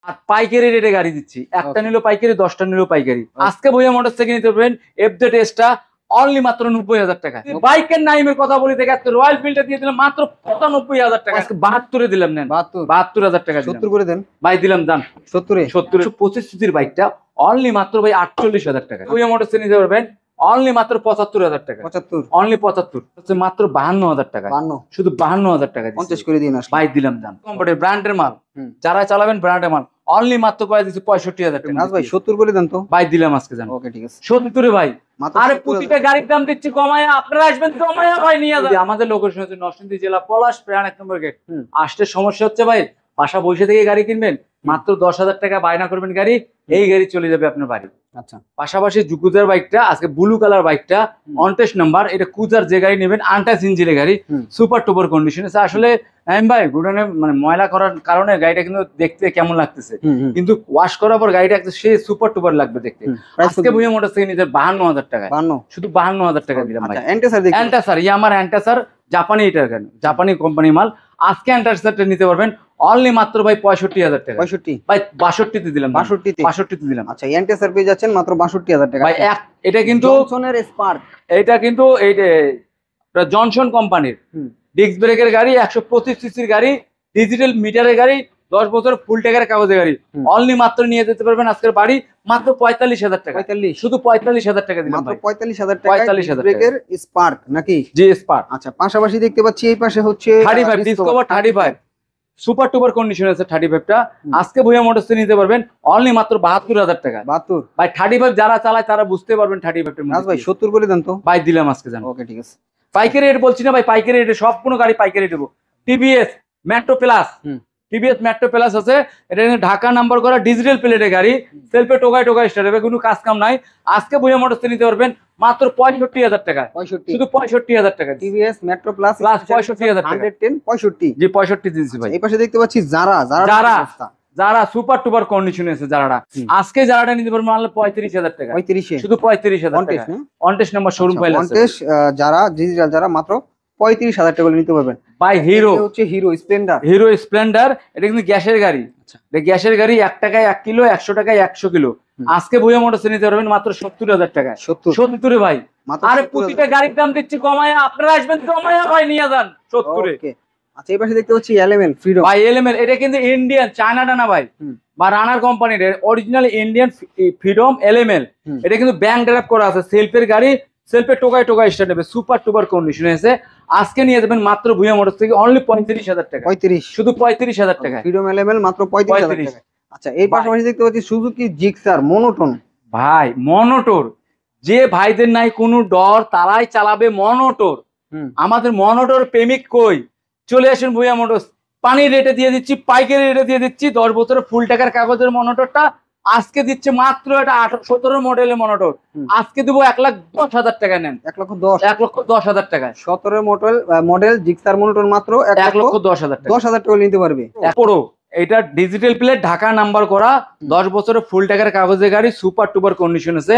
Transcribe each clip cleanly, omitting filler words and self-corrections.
আর পাইকারি রেটে গাড়ি দিচ্ছি, একটা নিলো পাইকারি 10টা নিলো পাইকারি। আজকে ভুঁইয়া মোটরস থেকে নিতে পারবেন এফজেড এসটা অনলি মাত্র 90,000 টাকা। বাইকের নাইমের কথা বলি থেকে আজকে রয়্যাল ফিল্ডটা দিয়ে দিলাম মাত্র 95,000 টাকা। আজকে 72 দিলাম, নেন 72,000 টাকা। 70 করে দেন ভাই, দিলাম দাম 70 25 সিসির বাইকটা অনলি মাত্র ভাই 48,000 টাকা। ভুঁইয়া মোটরস থেকে নিতে পারবেন অনলি মাত্র 75,000 টাকা। 75 অনলি 75 হচ্ছে মাত্র 52,000 টাকা। 52 শুধু 52,000 টাকা 50 করে দিন। ভাই দিলাম দাম। কোম্পানির ব্র্যান্ডের মাল, যারা চালাবেন ব্র্যান্ডের মাল অনলি মাত্র পাই দিচ্ছি 65,000 টাকা। ভাই 70 করে দেন তো। ভাই দিলাম আজকে জান। ওকে ঠিক আছে 70 ভাই। আরে প্রতিটা গাড়ির দাম দিচ্ছি কমায়, আপনারা আসবেন কমায় ভাই নিয়ে যাবেন। আমাদের লোকেশন হচ্ছে নরসিংদী জেলা পলাশ প্রাণ 1 নম্বর গেট। আসতে সমস্যা হচ্ছে ভাই, বাসা বসে থেকে গাড়ি কিনবেন মাত্র 10,000 টাকা বায়না করবেন গাড়ি, এই গাড়ি চলে যাবে আপনার বাড়ি। আচ্ছা, পাশাপাশি জুকুজার বাইকটা আজকে ব্লু কালার বাইকটা অনটেস্ট নাম্বার, এটা কুজার যে গাড়ি নেবেন আনটাচ ইঞ্জিনের গাড়ি, সুপার টুপার কন্ডিশন আছে। আসলে ভাই গুডানে মানে ময়লা করার কারণে গাড়িটা কিন্তু দেখতে কেমন লাগতেছে, কিন্তু ওয়াশ করার পর গাড়িটা সে সুপার টুপার লাগবে দেখতে। আজকে ভুঁইয়া মোটরস থেকে নিতে 52,000 টাকা। শুধু 52,000 টাকা দিলাম ভাই। অ্যান্টাসার ইয়ামার অ্যান্টাসার জাপানি, এটা কেন জাপানি কোম্পানি মাল। আজকে অ্যান্টাসারটা নিতে পারবেন অনলি মাত্র ভাই 65,000 টাকা। 65 ভাই 62 তে দিলাম। 62 তে দিলাম। আচ্ছা, অ্যান্টাসার পেয়ে যাচ্ছেন মাত্র 62,000 টাকা। ভাই এটা কিন্তু জনসনের স্পার্ক, এটা কিন্তু এই জনসন কোম্পানির ডিস্ক ব্রেকের গাড়ি, 125 সিসির গাড়ি, ডিজিটাল মিটারের গাড়ি, 10 বছর ফুল টাকার কাগজের গাড়ি। অনলি মাত্র নিয়ে যেতে পারবেন আজকের বাড়ি মাত্র 45,000 টাকা। 45 শুধু 45,000 টাকা দিলাম মাত্র ভাই। 45,000 টাকা। 45,000 ব্রেকের স্পার্ক নাকি? জি স্পার্ক। আচ্ছা, পাশাপাশি দেখতে পাচ্ছি এই পাশে হচ্ছে 35 ডিসকভার 35 সুপার টুপার কন্ডিশন আছে 35টা। আজকে ভুঁইয়া মোটরস নিতে পারবেন অনলি মাত্র 72,000 টাকা। 72 ভাই 35 যারা চালায় তারা বুঝতে পারবেন 35 এর মধ্যে। ভাই 70 করে দেন তো। ভাই দিলাম আজকে জান। ওকে ঠিক আছে। পাইকারি রেট বলছি না ভাই, পাইকারি রেটে সব কোনো গাড়ি পাইকারি দেবো। TVS metro plus, TVS metro plus আছে, এটা ঢাকা নাম্বার করা ডিজিটাল প্লেটের গাড়ি, সেলফে টোকায় স্টার্ট হবে, কোনো কাজ কাম নাই। আজকে ভুঁইয়া মোটরস নিতে পারবেন মাত্র 65,000 টাকা। 65 শুধু 65,000 টাকা। টিভিএস মেট্রো প্লাস 65,000 টাকা। 110 65 জি 65 দিয়েছি ভাই। এই পাশে দেখতে পাচ্ছি যারা সুপার টুপার কন্ডিশনে আছে যারা, আজকে যারাটা নিতে পারবেন মাত্র 35,000 টাকা। 35 শুধু 35,000 টাকা। অনটেস্ট নাম্বার শোরুম ফাইল আছে। অনটেস্ট যারা ডিজিটাল যারা মাত্র 35,000 টাকা নিতে পারবেন। ভাই হিরো হচ্ছে হিরো স্প্লেন্ডার, এটা কিন্তু গ্যাসের গাড়ি। এটা গ্যাসের গাড়ি, 1 টাকায় 1 কিলো, 100 টাকায় 100 কিলো। আজকে ভুঁইয়া মোটরস নিতে পারবেন মাত্র 70,000 টাকা। 70 ভাই। আরে প্রতিটা গাড়ির দাম দিচ্ছি কমায়, আপনারা আসবেন কমায় ভাই নিয়ে যান 70। আচ্ছা, এই পাশে দেখতে পাচ্ছি এলিমেন্ট ফ্রিডম। ভাই এলিমেন্ট এটা কিন্তু ইন্ডিয়ান, চায়নাটা না ভাই, বা রানার কোম্পানির অরিজিনাল ইন্ডিয়ান ফ্রিডম এলিমেন্ট। এটা কিন্তু ব্যাংক ড্রাইভ করা আছে, সেলফের গাড়ি, সেলফে টোকায় স্টার্ট নেবে, সুপার টুপার কন্ডিশনে আছে। আজকে নিয়ে যাবেন মাত্র ভুঁইয়া মোটরস থেকে অনলি 35,000 টাকা। 35 শুধু 35,000 টাকা। ফ্রিডম এলিমেন্ট মাত্র 35,000 টাকা। আচ্ছা, এই পাশাপাশি দেখতে পাচ্ছি সুজুকি জিক্সার মনোটোন। ভাই মনোটোর, যে ভাইদের নাই কোনো ডর তারাই চালাবে মনোটোর। আমাদের মনোটোর প্রেমিক কই, চলে আসুন ভুঁইয়া মোটরস। পানির রেটে দিয়ে দিচ্ছি, পাইকারি রেটে দিয়ে দিচ্ছি। 10 বছরের ফুল টাকার কাগজের মনোটরটা আজকে দিচ্ছে মাত্র, এটা 17 মডেলের মনোটর। আজকে দেবো 1,10,000 টাকা। নেন 1,10,000 টাকা। 17 মডেল জিক্সার মনোটর মাত্র 1,10,000 টাকা। 10,000 টাকা নিতে পারবে। এটা ডিজিটাল প্লেট, ঢাকা নাম্বার করা, 10 বছরের ফুল টাকার কাগজের গাড়ি, সুপার টুপার কন্ডিশন আছে।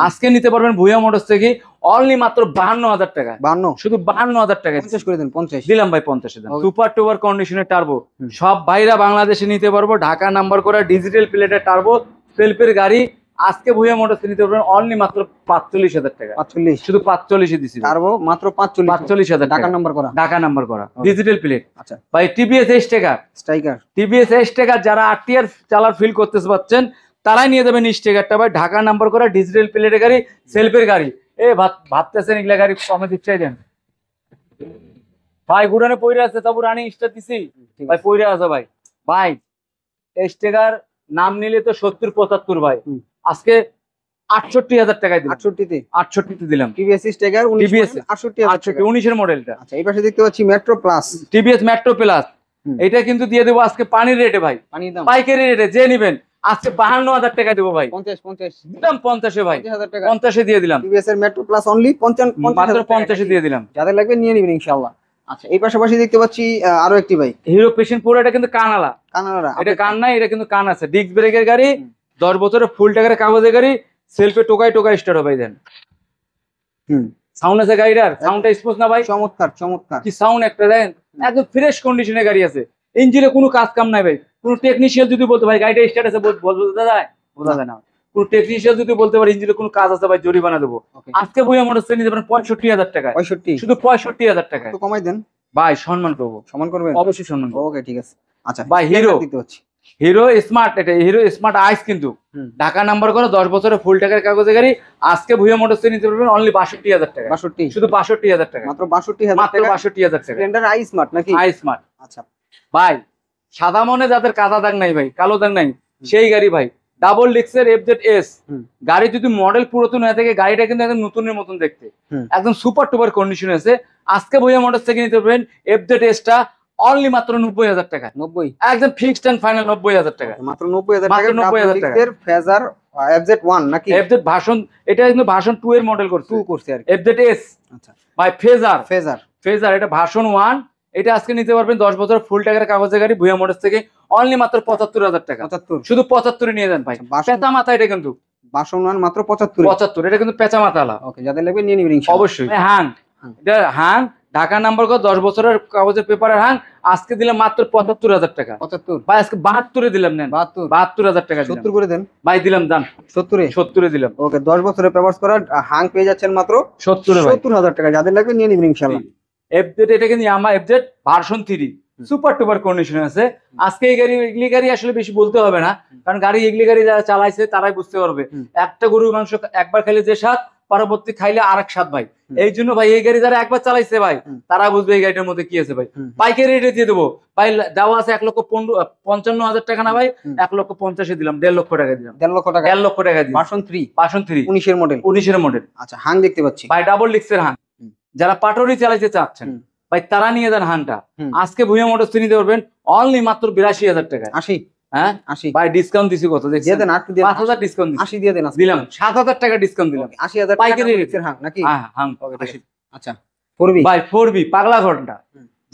আজকে নিতে পারবেন ভুঁইয়া মোটরস থেকে অনলি মাত্র 52,000 টাকা। 52 শুধু 52,000 টাকা। 50 করে দেন। 50 দিলাম ভাই। 50 দেন। সুপার টুপার কন্ডিশনের টার্বো, সব ভাইরা বাংলাদেশে নিতে পারবো, ঢাকা নাম্বার করা ডিজিটাল প্লেটের টার্বো সেলফের গাড়ি। আজকে ভুঁইয়া মোটরস নিতে পারবেন অনলি মাত্র 45,000 টাকা। 45 শুধু 45 দিছি টার্বো মাত্র 45,000 ঢাকা নাম্বার করা ডিজিটাল প্লেট। আচ্ছা ভাই টিভিএস স্ট্রাইকার, টিভিএস স্ট্রাইকার যারা আরটিআর চালার ফিল করতে পারছেন তারাই নিয়ে যাবেন স্ট্রাইকারটা। ভাই ঢাকা নাম্বার করা ডিজিটাল প্লেটের গাড়ি, সেলফের গাড়ি। ভাবতেছেন এগুলা গাড়ি কমে দিচ্ছে দেন ভাই। গুড়ানে পইরে আছে, তবু রানিং স্টার দিছি ভাই, পইরে আছে ভাই। ভাই স্ট্রাইকার নাম নিলে তো 70-75 ভাই। আজকে 68,000 টাকায় দিলাম। 68 দিলাম। টিভিএস স্ট্রাইকার 19 এর মডেলটা। আচ্ছা, এই পাশে দেখতে পাচ্ছি metro plus, TVS metro plus. এটা কিন্তু দিয়ে দেবো আজকে পানির রেটে ভাই, পাইকারি রেটে। যে নিবেন আজকে 52,000 টাকা দেবো ভাই। 50 দিলাম 50 ভাই। 50 দিয়ে দিলাম। টিভিএস এর মেট্রো প্লাস অনলি 50 দিয়ে দিলাম। যাদের লাগবে নিয়ে নেবেন ইনশাআল্লাহ। আচ্ছা, এই পাশাপাশি দেখতে পাচ্ছি আরো একটি বাইক হিরো পেশেন্ট প্রো। এটা কিন্তু কানালা, এটা কান নাই, এটা কিন্তু কান আছে। ডিস্ক ব্রেকের গাড়ি, 10 বছরের ফুল টাকার কাগজের গাড়ি, সেলফে টোকায় স্টার্ট হবে। দেন সাউন্ড আছে গাড়িটার, সাউন্ডটা স্পষ্ট না ভাই? চমৎকার কি সাউন্ড একটা দেন, একদম ফ্রেশ কন্ডিশনের গাড়ি আছে। ইঞ্জিনে কোনো কাজ কাম নাই ভাই। কোনো টেকনিশিয়ান যদি বলতে ভাই গাড়িটা স্টার্ট আছে বোঝা যায়? বোঝা যায় না। কোনো টেকনিশিয়ান যদি বলতে পারে ইঞ্জিনে কোনো কাজ আছে ভাই জরিমানা দেবো। আজকে ভুয়া মোটরস নিতে পারেন 65,000 টাকায়। 65 শুধু 65,000 টাকায়। একটু কমাই দেন ভাই সম্মান করবো, সমান করবেন অবশ্যই সম্মান করবো। ওকে ঠিক আছে। আচ্ছা ভাই হিরো দিতে হচ্ছে হিরো স্মার্ট, এটা হিরো স্মার্ট আইস কিন্তু ঢাকা নাম্বার করে 10 বছরের ফুল টাকার কাগজে গাড়ি। আজকে ভুয়া মোটরস নিতে পারবেন অনলি 62,000 টাকা। 62 শুধু 62,000 টাকা, মাত্র 62,000 মাত্র টাকা 62,000 টাকা। স্প্লেন্ডার আই স্মার্ট নাকি? I smart. আচ্ছা ভাই সাদা মনে যাদের কাদা দাগ নাই ভাই, কালো দাগ নাই, সেই গাড়ি ভাই ডাবল ডিক্সের FZ-S গাড়ি। যদি মডেল পুরাতন হয়ে থাকে গাড়িটা কিন্তু একদম নতুনের মতন দেখতে, একদম সুপার টুপার কন্ডিশন আছে। আজকে ভুয়া মোটরস থেকে নিতে পারবেন FZ-S টা অনলি মাত্র 90,000 টাকা। 90 একদম ফিক্সড এন্ড ফাইনাল 90,000 টাকা। মাত্র 90,000 টাকা। মাত্র 90,000 টাকা। এর ফেজার FZ1 নাকি? FZ ভার্সন, এটা কিন্তু ভার্সন 2 এর মডেল করছে, 2 করছে আর কি। FZ-S। আচ্ছা ভাই ফেজার ফেজার এটা ভার্সন 1। এটা আজকে নিতে পারবেন 10 বছর ফুল টাকার কাগজে গাড়ি ভুয়া মোটরস থেকে অনলি মাত্র 75,000 টাকা। 75 শুধু 75 নিয়ে যান ভাই। পেঁচা মাথা এটা কিন্তু ভার্সন 1 মাত্র 75 75, এটা কিন্তু পেঁচা মাথা আলা। ওকে যাদের লাগবে নিয়ে নিবেন ইনশাআল্লাহ। অবশ্যই হাং, এটা হাং ঢাকা নাম্বার কত 10 বছরের কাগজের পেপারের হাং। আজকে দিলাম মাত্র 75,000 টাকা। 75 ভাই আজকে 72 দিলাম, নেন 72,000 টাকা 70 করে দেন ভাই, দিলাম দান 70 দিলাম। ওকে 10 বছরের পেপারস করা হাং পেয়ে যাচ্ছেন মাত্র 70,000 টাকা। যাদের লাগবে নিয়ে নিবেন ইনশাআল্লাহ। FZ, এটা কিন্তু Yamaha FZ version 3 super টুপার condition আছে। আজকে এই গাড়ি এগুলি গাড়ি আসলে বেশি বলতে হবে না, কারণ গাড়ি এগুলি গাড়ি যারা চালাইছে তারাই বুঝতে পারবে। একটা গরুর মাংস একবার খাইলে যে স্বাদ, পরবর্তী খাইলে আরেক স্বাদ ভাই। এই জন্য ভাই এই গাড়ি যারা একবার চালাইছে ভাই তারা বুঝবে এই গাড়িটার মধ্যে কি আছে ভাই। পাইকারি রেটে দিয়ে দেবো ভাই, দেওয়া আছে 1,55,000 টাকা না ভাই, 1,50,000 দিলাম, 1.5 লক্ষ টাকা দিলাম। 1.5 লক্ষ টাকা 1.5 লক্ষ টাকা দিলাম। ভার্সন 3 19 এর মডেল। 19 এর মডেল। আচ্ছা হাং দেখতে পাচ্ছি ভাই ডাবল ডিক্সের হাং, যারা পাটরি চালাইতে চাচ্ছেন ভাই তারা নিয়ে যান হাংটা। আজকে ভুয়া মোটরস নিতে পারবেন অনলি মাত্র 82,000 টাকা। 80 হ্যাঁ 80 ভাই ডিসকাউন্ট দিছি কত দেখছেন? দিয়ে দেন, আর দিয়ে 5,000 ডিসকাউন্ট 80 দিয়ে দেন। দিলাম, 7,000 টাকা ডিসকাউন্ট দিলাম। 80,000 পাইকারি টাকা হাং নাকি? হ্যাঁ হাং। আচ্ছা 4B ভাই 4B পাগলা ঘোড়া,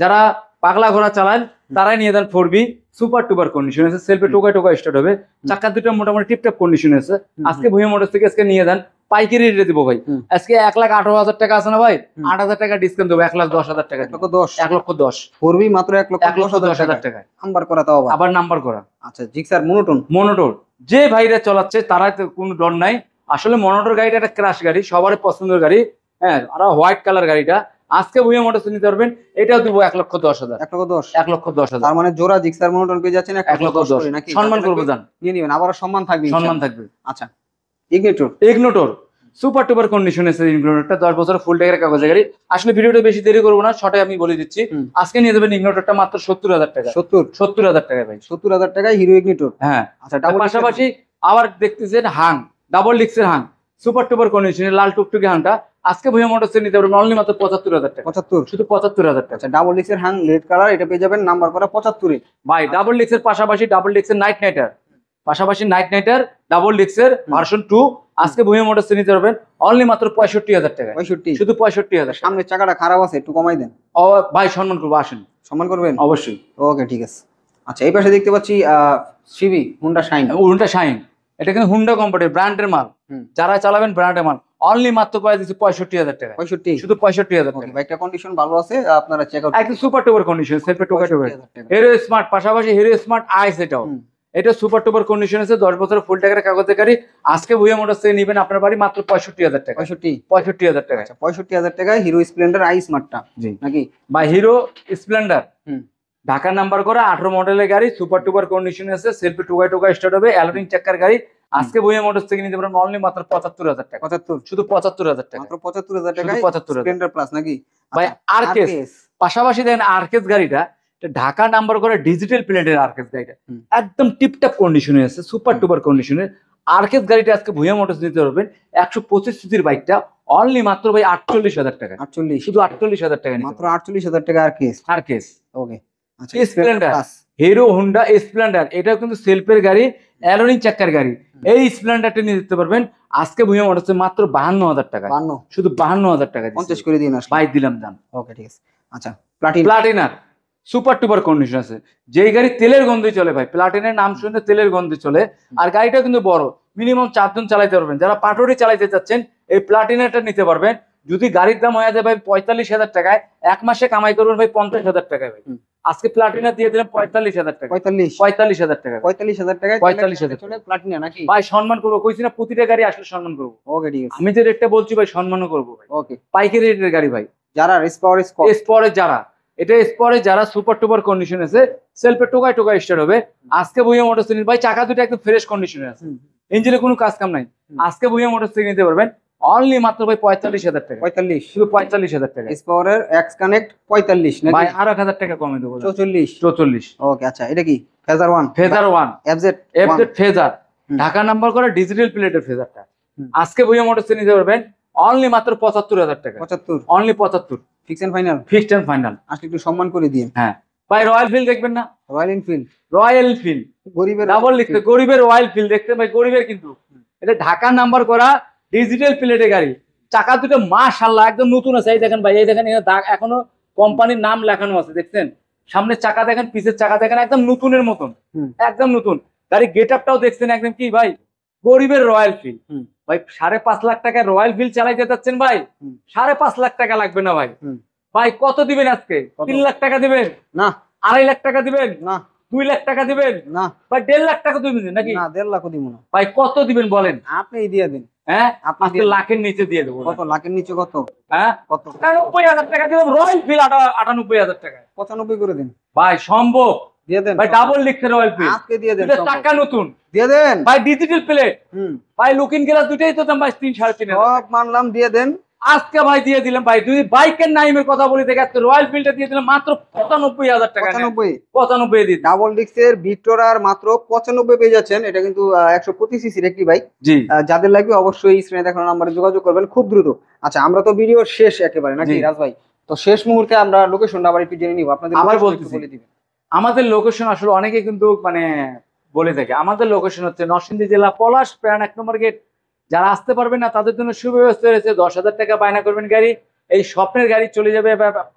যারা পাগলা ঘোড়া চালান তারাই নিয়ে যান 4B সুপার টুপার কন্ডিশন আছে। সেলফে টোকা টোকা স্টার্ট হবে, চাকা দুটো মোটামুটি টিপটপ কন্ডিশন আছে। আজকে ভুয়া মোটরস থেকে আজকে নিয়ে যান পাইকারি রেটে দিব ভাই। আজকে 1,18,000 টাকা আছে না ভাই, 8,000 টাকা ডিসকাউন্ট দেবো, 1,10,000 টাকা। 1,10,000 4B মাত্র 1,10,000 টাকা নাম্বার করা, তাও আবার নাম্বার করা। আচ্ছা জিক্সার মোনোটোন যে ভাইরা চালাচ্ছে তারা তো কোনো ডর নাই। আসলে মোনোটোর গাড়িটা একটা ক্রাশ গাড়ি, সবারই পছন্দের গাড়ি। হ্যাঁ আর হোয়াইট কালার গাড়িটা আজকে ভুয়া মোটরস নিতে পারবেন, এটাও দিব 1,10,000। 1,10,000 তার মানে জোড়া জিক্সার মোনোটোন পেয়ে যাচ্ছেন 1,10,000 নাকি? সম্মান করবো জান, নিয়ে নিবেন, আবার সম্মান থাকবে। আচ্ছা ইগনোটর সুপার টুপার কন্ডিশন আছে। ইগনোটরটা 10 বছর ফুল টাকার কাগজে গাড়ি। আসলে ভিডিওটা বেশি দেরি করবো না, শর্টে আমি বলে দিচ্ছি। আজকে নিয়ে যাবেন ইগনোটরটা মাত্র 70,000 টাকা। 70,000 টাকা ভাই, 70,000 টাকায় হিরো ইগনোটর। হ্যাঁ আচ্ছা পাশাপাশি আবার দেখতেছেন হাং ডাবল ডিক্সের হাং সুপার টুপার কন্ডিশনের লাল টুকটুকি হাংটা আজকে ভুয়া মোটরস নিতে পারবেন অনলি মাত্র 75,000 টাকা। 75 শুধু 75,000 টাকা। আচ্ছা ডাবল ডিক্সের হাং রেড কালার, এটা পেয়ে যাবেন নাম্বার করা 75 এ ভাই। ডাবল ডিক্সের পাশাপাশি ডাবল ডিক্সের নাইট নাইটার ডাবল ডিক্সের ভার্সন 2 আজকে ভুয়া মোটরস নিতে পারবেন অনলি মাত্র 65,000 টাকা। 65 শুধু 65,000। সামনের চাকাটা খারাপ আছে, একটু কমাই দেন। ও ভাই সম্মান করবো, আসেন সম্মান করবেন অবশ্যই। ওকে ঠিক আছে। আচ্ছা এই পাশে দেখতে পাচ্ছি সিবি হুন্ডা শাইন। এটা কিন্তু হুন্ডা কোম্পানির ব্র্যান্ডের মাল, যারা চালাবেন ব্র্যান্ডের মাল। অনলি মাত্র করে দিচ্ছি 65,000 টাকা। 65 শুধু 65,000 টাকা। বাইকটা কন্ডিশন ভালো আছে, আপনারা চেক আউট। একদম সুপার টুপার কন্ডিশন, সেলফে টোকা টোকা। হিরো স্মার্ট পাশাপাশি হিরো স্মার্ট আইস, এটা সুপার টুপার কন্ডিশন আছে। 10 বছর ফুল টাকার কাগজে গাড়ি। আজকে ভুয়া মোটরস থেকে নেবেন আপনার বাড়ি মাত্র 65,000 টাকা। 65,000 টাকা। 65,000 টাকায় হিরো স্প্লেন্ডার আই স্মার্টটা নাকি? বা হিরো স্প্লেন্ডার ঢাকা নাম্বার করা 18 মডেলের গাড়ি, সুপার টুপার কন্ডিশন আছে। সেলফি টোকা স্টার্ট হবে, অ্যালোরিং চাকার গাড়ি। আজকে ভুয়া মোটরস থেকে নিতে পারেন অনলি মাত্র 75,000 টাকা। 75 শুধু 75,000 টাকা। মাত্র 75,000 টাকায় 75,000 স্প্লেন্ডার প্লাস নাকি? ভাই আরকেস পাশাপাশি দেখেন আরকেস গাড়িটা ঢাকা নাম্বার করা ডিজিটাল প্লেটের আরকেস গাড়িটা একদম টিপটপ কন্ডিশনে আছে, সুপার টুপার কন্ডিশনে। আরকেস গাড়িটা আজকে ভুয়া মোটরস নিতে পারবেন 125 সিসির বাইকটা অনলি মাত্র ভাই 48,000 টাকা। 48 শুধু 48,000 টাকা, মাত্র 48,000 টাকা আরকেস। ওকে আচ্ছা স্প্লেন্ডার হিরো হুন্ডা স্প্লেন্ডার, এটাও কিন্তু সেলফের গাড়ি, অ্যালোরিং চাকার গাড়ি। এই স্প্লেন্ডারটা নিয়ে যেতে পারবেন আজকে ভুয়া মোটরসে মাত্র 52,000 টাকা। শুধু 52,000 টাকা 50 করে দিন ভাই, দিলাম দাম। ওকে ঠিক আছে। আচ্ছা প্লাটিনার সুপার টুপার কন্ডিশন আছে। যেই গাড়ি তেলের গন্ধে চলে ভাই, প্লাটিনের নাম শুনতে তেলের গন্ধে চলে। আর গাড়িটা কিন্তু বড়, মিনিমাম 4 জন চালাইতে পারবেন। যারা পাটরি চালাইতে চাচ্ছেন এই প্লাটিনারটা নিতে পারবেন। যদি গাড়ির দাম হয়ে যায় ভাই 45,000 টাকায়, 1 মাসে কামাই করবেন ভাই 50,000 টাকায় ভাই। আজকে প্লাটিনা দিয়ে দিলাম 45,000 টাকা। 45,000 টাকা। 45,000 টাকায় 45,000 চলে প্লাটিনা নাকি? ভাই সম্মান করবো, কইছি না প্রতিটা গাড়ি আসলে সম্মান করবো। ওকে ঠিক আছে। আমি যে রেটটা বলছি ভাই সম্মানও করবো ভাই। ওকে, পাইকারি রেটের গাড়ি ভাই। যারা স্পরে যারা, এটা স্পরে যারা সুপার টুপার কন্ডিশন আছে, সেলফে টোকায় টোকায় স্টার্ট হবে। আজকে ভুইয়া মোটরস ভাই চাকা দুটো একদম ফ্রেশ কন্ডিশনে আছে, ইঞ্জিনে কোনো কাজ কাম নাই। আজকে ভুইয়া মোটরস থেকে নিতে পারবেন অনলি মাত্র ভাই 45,000 টাকা। 45, শুধু 45,000 টাকা। স্পরের এক্স কানেক্ট 45 নাকি ভাই আর 1,000 টাকা কমে দেবো, 44। ওকে আচ্ছা, এটা কি phasor 1? Phasor 1 FZ phasor, Dhaka number করা ডিজিটাল প্লেটের ফেজারটা আজকে ভুইয়া মোটরস থেকে নিতে পারবেন অনলি মাত্র 75,000 টাকা। 75 only 75 fix and final. Fixed and final. আসলে একটু সম্মান করে দিন। হ্যাঁ ভাই, রয়্যাল ফিল্ড দেখবেন না? রয়্যাল এনফিল্ড, রয়্যাল ফিল্ড গরিবের ডাবল লিখতে, গরিবের রয়্যাল ফিল্ড দেখতে ভাই, গরিবের কিন্তু এটা ঢাকা নাম্বার করা ডিজিটাল প্লেটের গাড়ি। চাকা দুটো মাশাআল্লাহ একদম নতুন আছে। এই দেখেন ভাই, এই দেখেন এখানে দাগ, এখনো কোম্পানির নাম লেখানো আছে, দেখছেন? সামনের চাকা দেখেন, পিছের চাকা দেখেন, একদম নতুনের মতন, একদম নতুন। গাড়ি গেট আপটাও দেখছেন একদম কি ভাই, গরিবের রয়্যাল ফিল্ড ভাই। 5.5 লাখ টাকায় রয়্যাল ফিল্ড চালাইতে যাচ্ছেন ভাই, 5.5 লাখ টাকা লাগবে না ভাই। ভাই কত দিবেন আজকে? 3 লাখ টাকা দিবেন না? 2.5 লাখ টাকা দিবেন না? 2 লাখ টাকা দিবেন না? ভাই 1.5 লাখ টাকা দিবেন নাকি? না, 1.5 লাখ দিব না ভাই। কত দিবেন বলেন? আপনি দিয়ে দেন। হ্যাঁ, আপনি আজকে লাখের নিচে দিয়ে দেবো। কত? লাখের নিচে কত? হ্যাঁ, কত? 90,000 টাকা দিলাম রয়্যাল ফিল্ড, 98,000 টাকা। 95 করে দেন ভাই সম্ভব? দিয়ে দেন ভাই ডাবল লিখতে রয়্যাল ফিল্ড আজকে দিয়ে দেন। টাকা নতুন দিয়ে দেন ভাই, ডিজিটাল প্লেট ভাই, লুকিং গ্লাস দুটাই তো দাম ভাই 3-3.5। সব মানলাম, দিয়ে দেন আজকে ভাই দিয়ে দিলাম ভাই। যদি বাইকের নাইমের কথা বলি দেখে আজকে রয়্যাল ফিল্ডটা দিয়ে দিলাম মাত্র 95,000 টাকা। 95 দিয়ে ডাবল ডিস্কের ভিক্টর আর মাত্র 95 পেয়ে যাচ্ছেন। এটা কিন্তু 125 সিসির একটি বাইক। জি, যাদের লাগবে অবশ্যই স্ক্রিনে দেখানো নাম্বারে যোগাযোগ করবেন খুব দ্রুত। আচ্ছা, আমরা তো ভিডিও শেষ একেবারে নাকি রাজ ভাই? তো শেষ মুহূর্তে আমরা লোকেশনটা আবার একটু জেনে নিব। আপনাদের আবার location বলতেছি। একটু বলে দিবেন। আমাদের লোকেশন আসলে অনেকে কিন্তু মানে বলে থাকে, আমাদের লোকেশন হচ্ছে নরসিংদী জেলা পলাশ প্রাণ 1 নম্বর গেট। যারা আসতে পারবেন না তাদের জন্য সুব্যবস্থা রয়েছে। 10,000 টাকা বায়না করবেন গাড়ি, এই স্বপ্নের গাড়ি চলে যাবে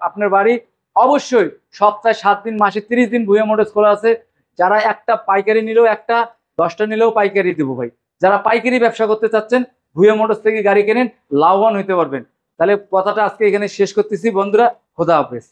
আপনার বাড়ি। অবশ্যই সপ্তাহে 7 দিন, মাসে 30 দিন ভুইয়া মোটরস খোলা আছে। যারা একটা পাইকারি নিলেও, একটা 10টা নিলেও পাইকারি দেবো ভাই। যারা পাইকারি ব্যবসা করতে চাচ্ছেন ভুইয়া মোটরস থেকে গাড়ি কেনেন, লাভবান হইতে পারবেন। তাহলে কথাটা আজকে এখানে শেষ করতেছি বন্ধুরা, খোদা হাফেজ।